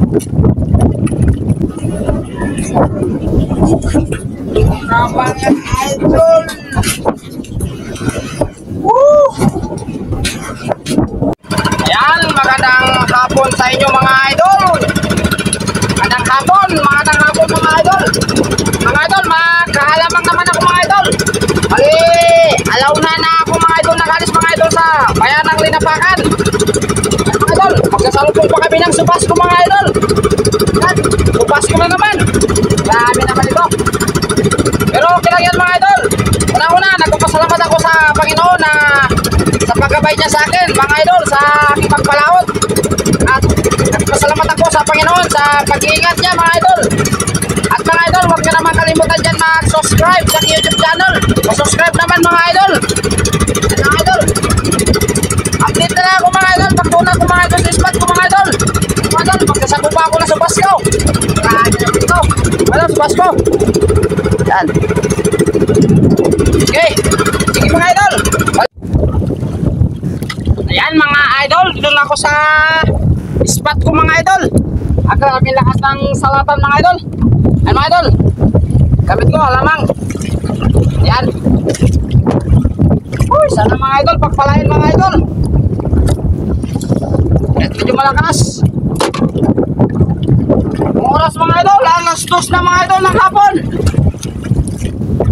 Mga idol. Woo! Ayan, magandang hapon sa inyo mga idol. Magandang hapon mga idol. Mga idol, magkahalamang naman ako mga idol. Bali, alaw na ako mga idol, nag-alis mga idol sa bayan ng Linapakan. Mga idol, magsasalubong pa kami ng Subasco mga idol. Subasco na naman. Grabe naman ito. Pero okay lang yan mga idol. Una-una, nagpapasalamat ako sa Panginoon na sa paggabay niya sa akin mga idol, sa aking pagpalaot. At nagpapasalamat ako sa Panginoon sa pag-iingat niya mga idol. At mga idol, huwag nyo naman kalimutan dyan mag-subscribe sa YouTube channel. Mag-subscribe naman mga idol. At mga idol, update na lang ako mga idol. Pagtuna ko mga idol sa spot ko mga idol. Mga idol, magkasago pa ako na Subasco. Grabe naman ito. Ano, Subasco? Yan. Okay, sige mga idol. Ayan mga idol, dito na ako sa spot ko mga idol. Agad kami lakas ng salatan mga idol. Ayan mga idol, gamit ko alamang. Ayan. Uy, sana mga idol, pagpalain mga idol. At medyo malakas. Oras mga idol, alas 2 na mga idol ng hapon.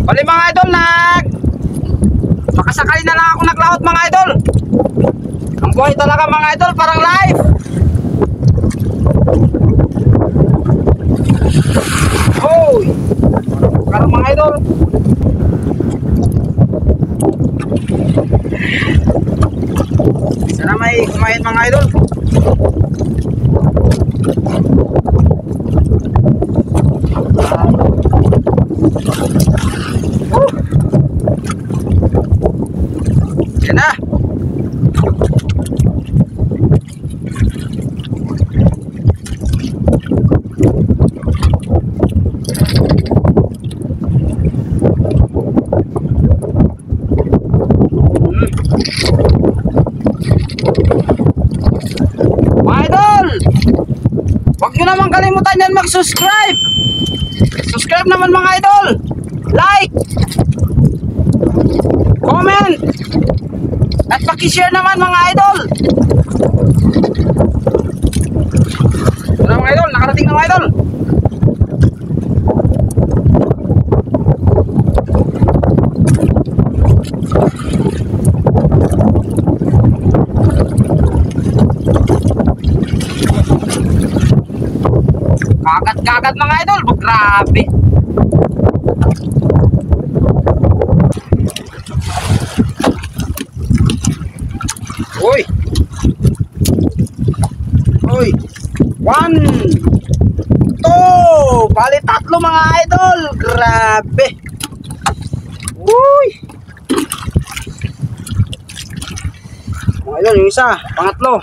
Bali mga idol, makasakali na lang ako naglaot mga idol. Ang buhay talaga mga idol, parang live. Hoy, parang mga idol. Sana may kumain mga idol. Yan na. Mga idol, huwag nyo naman kalimutan yan mag-subscribe. Subscribe naman mga idol. Like, comment, at paki-share naman mga idol. Ito na mga idol, nakarating na mga idol. Kagat mga idol, grabe. Uy. Uy. 1, 2. Bali 3 mga idol. Grabe. Uy. Mga idol, yung isa, pangatlo.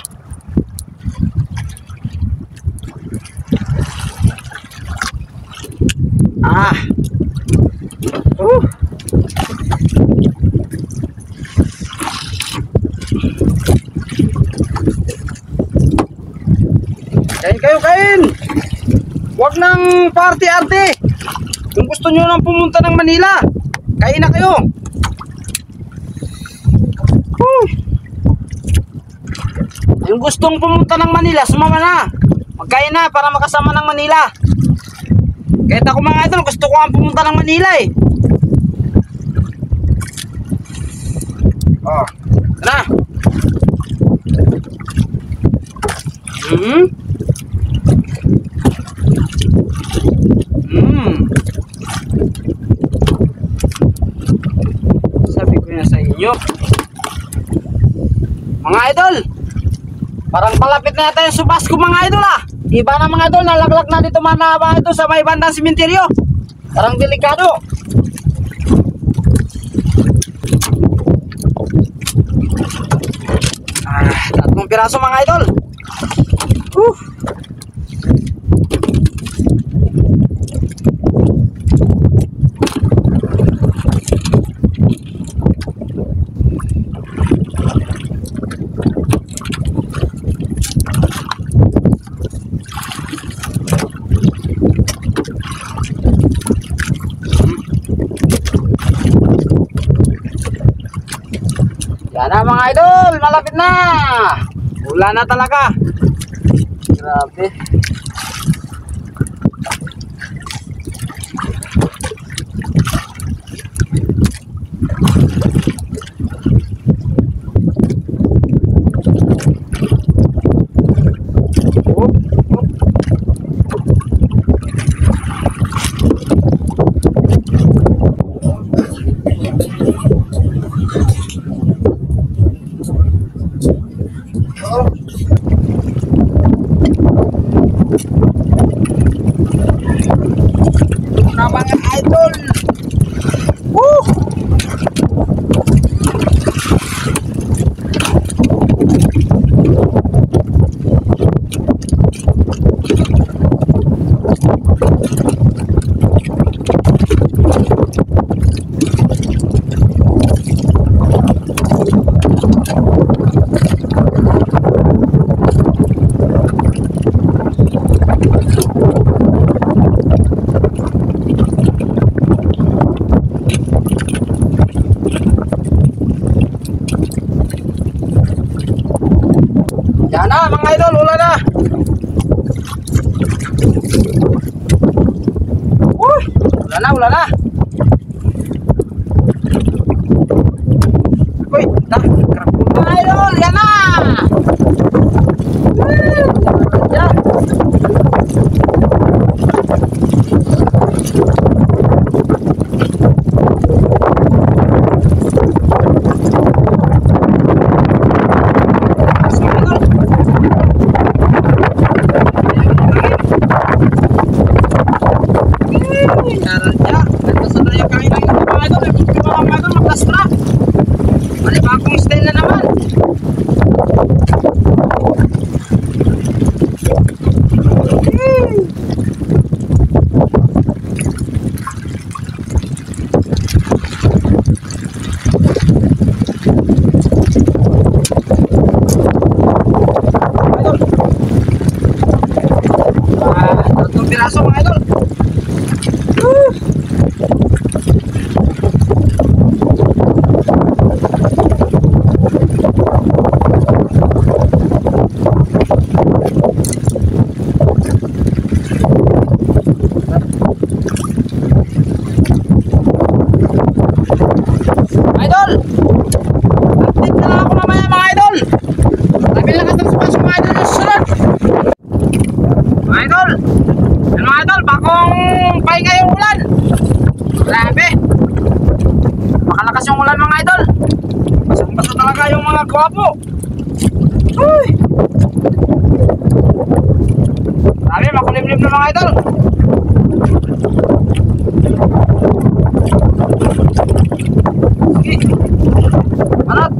Ah. Kain. Huwag nang party-arte. Kung gusto nyo nang pumunta ng Manila, kain na kayo. Yung gustong pumunta ng Manila, sumama na. Magkain na para makasama ng Manila. Kahit ako mga idol, gusto ko ang pumunta ng Manila eh. Oh, na. Sabi ko na sa inyo. Mga idol, parang palapit na yata yung Subasco mga idol ah. Iba na mga idol, nalaglag na dito mga idol sa may bandang simenteryo. Parang delikado. Tatlong piraso mga idol. Yan na mga idol, malapit na. Ulan na talaga. Grabe. Na mga idol. Woo! Yan na mga idol, ulan na. Uy, ulan na, ulan na. Uy, mga idol, yan na. Yan. Malibakong style na naman. Tatlong piraso mga idol. Idol, update na lang ako mamaya mga idol. Labil lang ang sumas mga idol yung susunod. Mga idol, yan mga idol, bakong pahinga yung ulan. Grabe, makalakas yung ulan mga idol. Basang-basa talaga yung mga gwapo. Uy, grabe, makulimlim na mga idol. Sige, manat.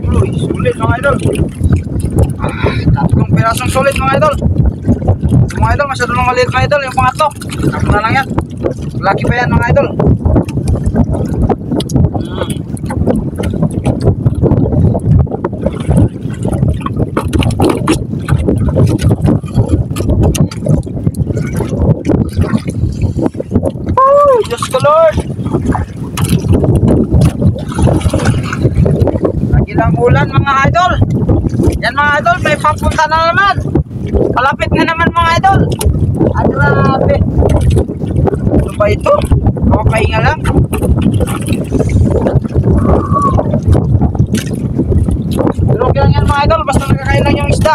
Uy, sulit mga idol. Tatlong pirasong sulit mga idol. Mga idol, masyado nang maliit mga idol. Yung pangatlo, tapos na lang yan. Laki pa yan mga idol. Oh, Diyos ko Lord. Lagi lang ulan mga idol. Yan mga idol, may papunta na naman. Malapit na naman mga idol. Ah, grabe. Ano ba ito? Nakakahinga lang. Pero okay lang yan mga idol, basta nakakain lang yung isda.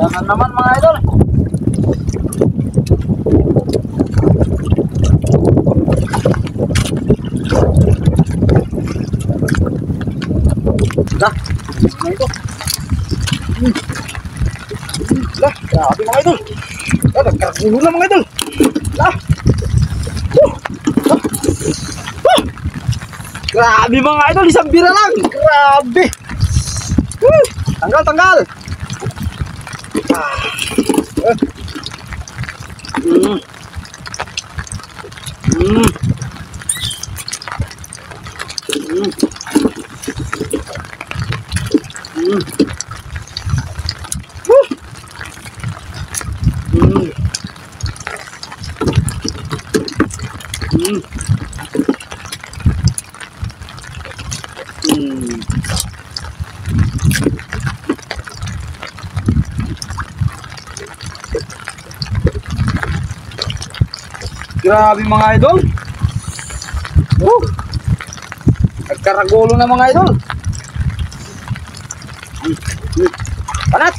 Ayan naman mga idol. Dah, mga ito. Dah, grabe mga idol. Dah, nagkaragulo na mga idol. Dah. Grabe mga idol, isang bira lang. Grabe. Tanggal, tanggal. Grabe mga idol. Nagkaragulo na mga idol. Panat.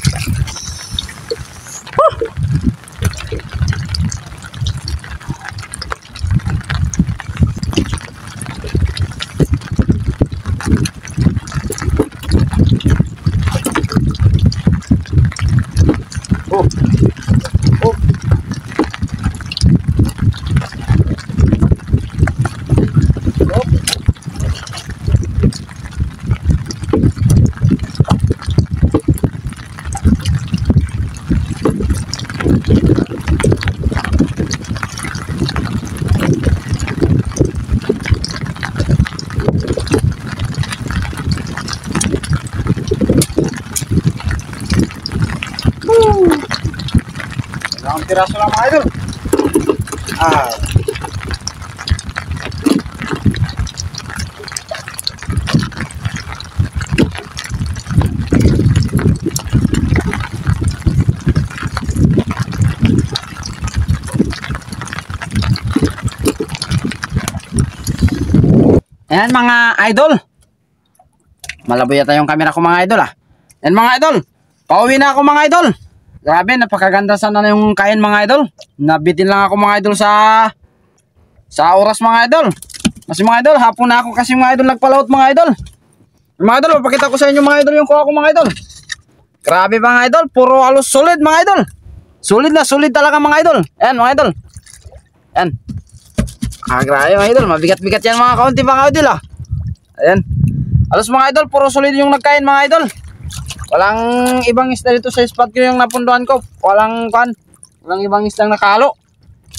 Ang piraso lang mga idol. Ayan mga idol. Malabo yata yung camera ko mga idol Ayan mga idol. Pauwi na ako mga idol. Grabe, napakaganda sana na yung kain mga idol. Nabitin lang ako mga idol sa oras mga idol. Kasi mga idol, hapon na ako kasi mga idol nagpalaot mga idol. Mga idol, papakita ko sa inyo mga idol yung kuha ko mga idol. Grabe mga idol, puro halos solid mga idol. Solid na solid talaga mga idol. Ayan mga idol. Ayan. Grabe mga idol, mabigat-bigat yan mga kaunti mga idol Ayan. Halos mga idol, puro solid yung nagkain mga idol. Walang ibang isda dito sa spot ko yung napunduhan ko. Walang ibang isdang nakalo.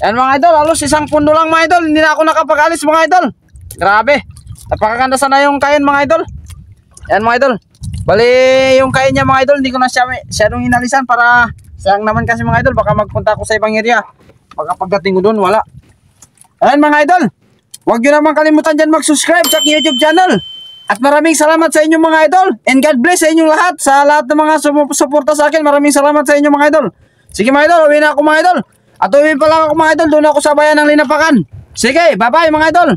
Ayan mga idol, halos isang pundo lang mga idol. Hindi na ako nakapag-alis mga idol. Grabe. Napakaganda sana yung kain mga idol. Ayan mga idol. Bali yung kain niya mga idol, hindi ko na siya masyadong hinalisan para sayang naman kasi mga idol. Baka magpunta ako sa ibang area. Baka pagdating ko doon, wala. Ayan mga idol. Huwag nyo naman kalimutan dyan mag-subscribe sa YouTube channel. At maraming salamat sa inyong mga idol. And God bless sa inyong lahat. Sa lahat ng mga sumusuporta sa akin. Maraming salamat sa inyong mga idol. Sige mga idol, uwi na ako mga idol. At uwi pa lang ako mga idol. Doon ako sa bayan ng Linapakan. Sige, bye bye mga idol.